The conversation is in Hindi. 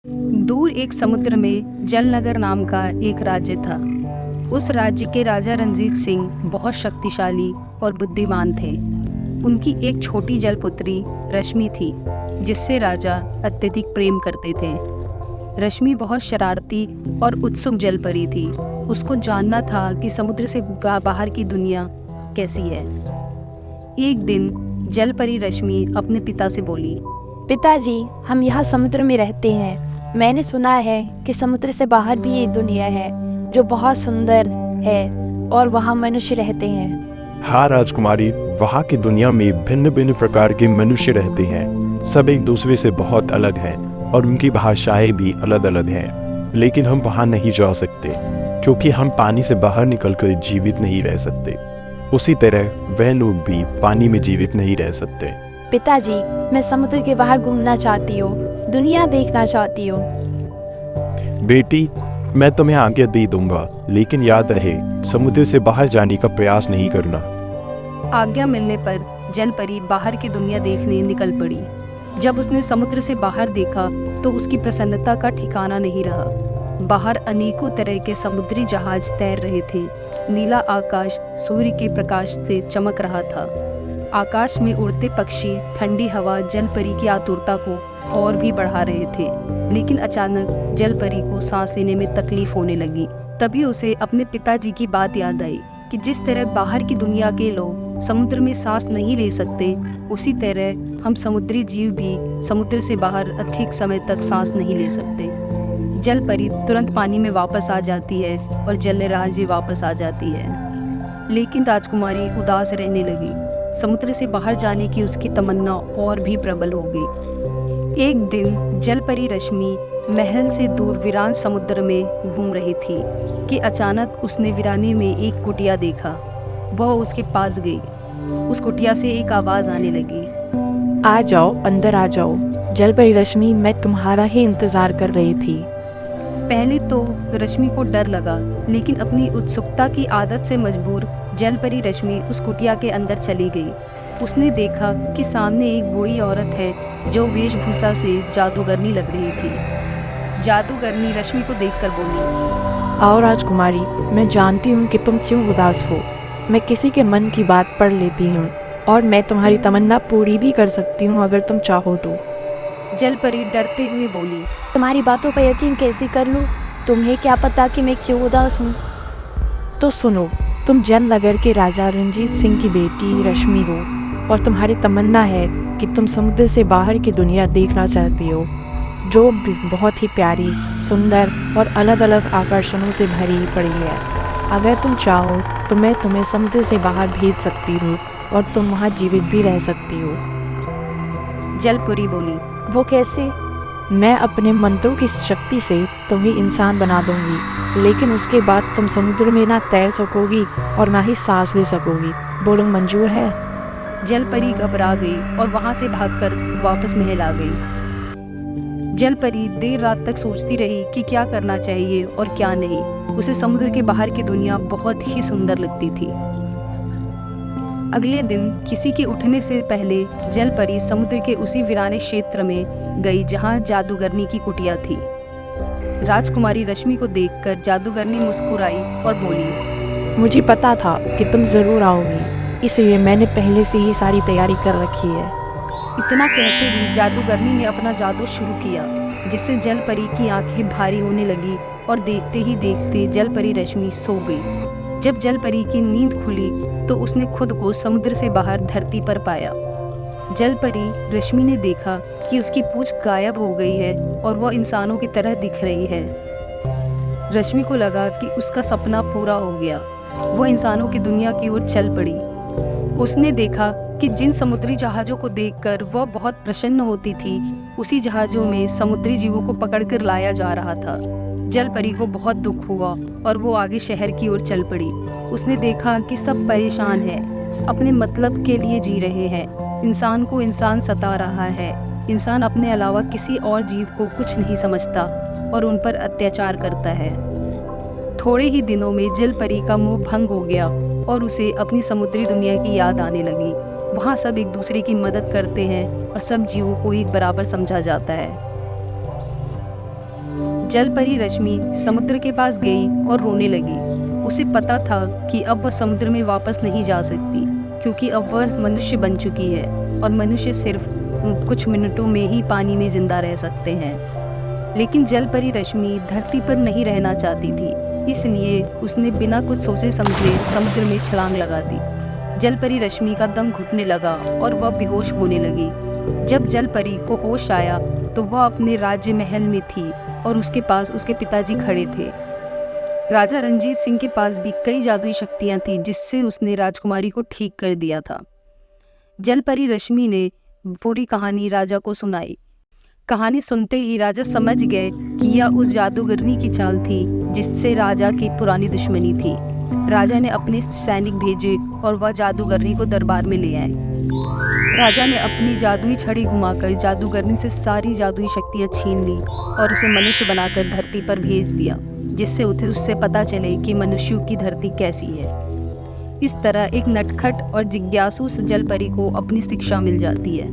दूर एक समुद्र में जलनगर नाम का एक राज्य था। उस राज्य के राजा रंजीत सिंह बहुत शक्तिशाली और बुद्धिमान थे। उनकी एक छोटी जलपुत्री रश्मि थी, जिससे राजा अत्यधिक प्रेम करते थे। रश्मि बहुत शरारती और उत्सुक जलपरी थी। उसको जानना था कि समुद्र से बाहर की दुनिया कैसी है। एक दिन जलपरी रश्मि अपने पिता से बोली, पिताजी, हम यहाँ समुद्र में रहते हैं। मैंने सुना है कि समुद्र से बाहर भी एक दुनिया है जो बहुत सुंदर है और वहाँ मनुष्य रहते हैं। हाँ राजकुमारी, वहाँ की दुनिया में भिन्न भिन्न प्रकार के मनुष्य रहते हैं। सब एक दूसरे से बहुत अलग हैं और उनकी भाषाएं भी अलग अलग हैं। लेकिन हम वहाँ नहीं जा सकते क्योंकि हम पानी से बाहर निकलकर जीवित नहीं रह सकते। उसी तरह वह लोग भी पानी में जीवित नहीं रह सकते। पिताजी, मैं समुद्र के बाहर घूमना चाहती हूँ, दुनिया देखना चाहती हूँ। बेटी, मैं तुम्हें आज्ञा दे दूंगा, लेकिन याद रहे समुद्र से बाहर जाने का प्रयास नहीं करना। आज्ञा मिलने पर जलपरी बाहर की दुनिया देखने निकल पड़ी। जब उसने समुद्र से बाहर देखा तो उसकी प्रसन्नता का ठिकाना नहीं रहा। बाहर अनेकों तरह के समुद्री जहाज तैर रहे थे। नीला आकाश सूर्य के प्रकाश से चमक रहा था। आकाश में उड़ते पक्षी ठंडी हवा जलपरी की आतुरता को और भी बढ़ा रहे थे। लेकिन अचानक जलपरी को सांस लेने में तकलीफ होने लगी। तभी उसे अपने पिताजी की बात याद आई कि जिस तरह बाहर की दुनिया के लोग समुद्र में सांस नहीं ले सकते, उसी तरह हम समुद्री जीव भी समुद्र से बाहर अधिक समय तक सांस नहीं ले सकते। जलपरी तुरंत पानी में वापस आ जाती है और जलराज्य वापस आ जाती है। लेकिन राजकुमारी उदास रहने लगी। समुद्र से बाहर जाने की उसकी तमन्ना और भी प्रबल हो गई। एक दिन जलपरी रश्मि महल से दूर वीरान समुद्र में घूम रही थी कि अचानक उसने वीराने में एक कुटिया देखा। वह उसके पास गई। उस कुटिया से एक आवाज आने लगी, आ जाओ, अंदर आ जाओ। जलपरी रश्मि, मैं तुम्हारा ही इंतजार कर रही थी। पहले तो रश्मि को डर लगा, लेकिन अपनी उत्सुकता की आदत से मजबूर जलपरी रश्मि उस कुटिया के अंदर चली गई। उसने देखा कि सामने एक बूढ़ी औरत है जो वेशभूषा से जादूगरनी लग रही थी। जादूगरनी रश्मि को देखकर बोली, आओ राजकुमारी, मैं जानती हूँ कि तुम क्यों उदास हो। मैं किसी के मन की बात पढ़ लेती हूँ और मैं तुम्हारी तमन्ना पूरी भी कर सकती हूँ अगर तुम चाहो तो। जलपरी डरते हुए बोली, तुम्हारी बातों पर यकीन कैसे कर लूँ? तुम्हें क्या पता कि मैं क्यों उदास हूँ? तो सुनो, तुम जलनगर के राजा रंजीत सिंह की बेटी रश्मि हो और तुम्हारी तमन्ना है कि तुम समुद्र से बाहर की दुनिया देखना चाहती हो, जो बहुत ही प्यारी, सुंदर और अलग अलग आकर्षणों से भरी पड़ी है। अगर तुम चाहो तो मैं तुम्हें समुद्र से बाहर भेज सकती हूँ और तुम वहाँ जीवित भी रह सकती हो। जलपरी बोली, वो कैसे? मैं अपने मंत्रों की शक्ति से तुम्हें इंसान बना दूंगी, लेकिन उसके बाद तुम समुद्र में ना तैर सकोगी और ना ही सांस ले सकोगी। बोलो, मंजूर है? जलपरी घबरा गई और वहां से भागकर वापस महल आ गई। जलपरी देर रात तक सोचती रही कि क्या करना चाहिए और क्या नहीं। उसे समुद्र के बाहर की दुनिया बहुत ही सुंदर लगती थी। अगले दिन किसी के उठने से पहले जलपरी समुद्र के उसी वीराने क्षेत्र में गई जहां जादूगरनी की कुटिया थी। राजकुमारी रश्मि को देखकर जादूगरनी मुस्कुराई और बोली, मुझे पता था कि तुम जरूर आओगी, इसलिए मैंने पहले से ही सारी तैयारी कर रखी है। इतना कहते ही जादूगरनी ने अपना जादू शुरू किया, जिससे जलपरी की आंखें भारी होने लगी और देखते ही देखते जलपरी रश्मि सो गई। जब जलपरी की नींद खुली तो उसने खुद को समुद्र से बाहर धरती पर पाया। जलपरी रश्मि ने देखा कि उसकी पूंछ गायब हो गई है और वह इंसानों की तरह दिख रही है। रश्मि को लगा कि उसका सपना पूरा हो गया। वह इंसानों की दुनिया की ओर चल पड़ी। उसने देखा कि जिन समुद्री जहाज़ों को देखकर वह बहुत प्रसन्न होती थी, उसी जहाज़ों में समुद्री जीवों को पकड़कर लाया जा रहा था। जलपरी को बहुत दुख हुआ और वो आगे शहर की ओर चल पड़ी। उसने देखा कि सब परेशान हैं, अपने मतलब के लिए जी रहे हैं। इंसान को इंसान सता रहा है। इंसान अपने अलावा किसी और जीव को कुछ नहीं समझता और उन पर अत्याचार करता है। थोड़े ही दिनों में जलपरी का मोह भंग हो गया और उसे अपनी समुद्री दुनिया की याद आने लगी। वहाँ सब एक दूसरे की मदद करते हैं और सब जीवों को एक बराबर समझा जाता है। जल परी रश्मि समुद्र के पास गई और रोने लगी। उसे पता था कि अब वह समुद्र में वापस नहीं जा सकती, क्योंकि अब वह मनुष्य बन चुकी है और मनुष्य सिर्फ कुछ मिनटों में ही पानी में जिंदा रह सकते हैं। लेकिन जल परी रश्मि धरती पर नहीं रहना चाहती थी, इसलिए उसने बिना कुछ सोचे समझे समुद्र में छलांग लगा दी। जल परी रश्मि का दम घुटने लगा और वह बेहोश होने लगी। जब जल परी को होश आया तो वह अपने राज्य महल में थी और उसके पास उसके पिताजी खड़े थे। राजा रंजीत सिंह के पास भी कई जादुई शक्तियां थीं, जिससे उसने राजकुमारी को ठीक कर दिया था। जल परी रश्मि ने पूरी कहानी राजा को सुनाई। कहानी सुनते ही राजा समझ गए कि यह उस जादूगरनी की चाल थी जिससे राजा की पुरानी दुश्मनी थी। राजा ने अपने सैनिक भेजे और वह जादूगरनी को दरबार में ले आए। राजा ने अपनी जादुई छड़ी घुमाकर जादूगरनी से सारी जादुई शक्तियां छीन ली और उसे मनुष्य बनाकर धरती पर भेज दिया, जिससे उससे पता चले कि मनुष्यों की धरती कैसी है। इस तरह एक नटखट और जिज्ञासु जल परी को अपनी शिक्षा मिल जाती है।